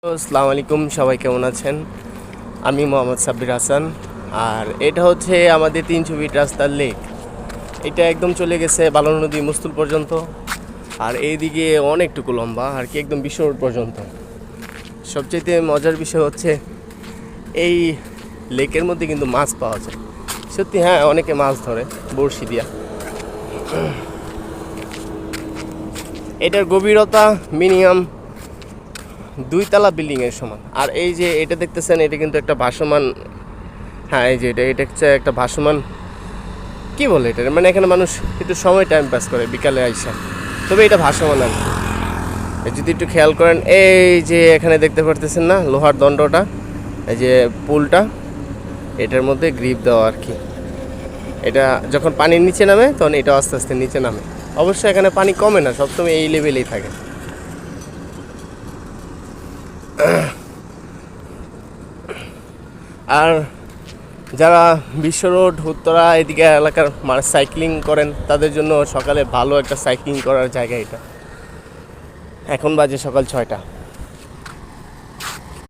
আসসালামু আলাইকুম, সবাই কেমন আছেন? আমি মোহাম্মদ সাব্বির হাসান। আর এটা হচ্ছে আমাদের 300 ফিট রাস্তার লেক। এটা একদম চলে গেছে বালন নদী মুস্তুল পর্যন্ত। আর এইদিকে অনেকটুকু লম্বা আর কি, একদম বিশ্ব রোড পর্যন্ত। সবচেয়ে মজার বিষয় হচ্ছে এই লেকের মধ্যে কিন্তু মাছ পাওয়া যায়। সত্যি, হ্যাঁ, অনেকে মাছ ধরে বড়শি দিয়া। এটার গভীরতা মিনিমাম 2 তলা বিল্ডিংয়ের সমান। আর এই যে এটা দেখতেছেন, এটা কিন্তু একটা ভাসমান, হ্যাঁ, এই যে এটা হচ্ছে একটা ভাসমান, কি বলে এটা, মানে এখানে মানুষ একটু সময় টাইম পাস করে বিকালে আইসা। তবে এটা ভাসমান আর কি। যদি একটু খেয়াল করেন, এই যে এখানে দেখতে পারতেছেন না লোহার দণ্ডটা, এই যে পুলটা, এটার মধ্যে গ্রিপ দেওয়া আর কি। এটা যখন পানির নিচে নামে তখন এটা আস্তে আস্তে নিচে নামে। অবশ্যই এখানে পানি কমে না, সবসময় এই লেভেলেই থাকে। আর যারা বিশ্ব রোড, উত্তরা এদিকে এলাকার সাইক্লিং করেন, তাদের জন্য সকালে ভালো একটা সাইক্লিং করার জায়গা এটা। এখন বাজে সকাল 6টা।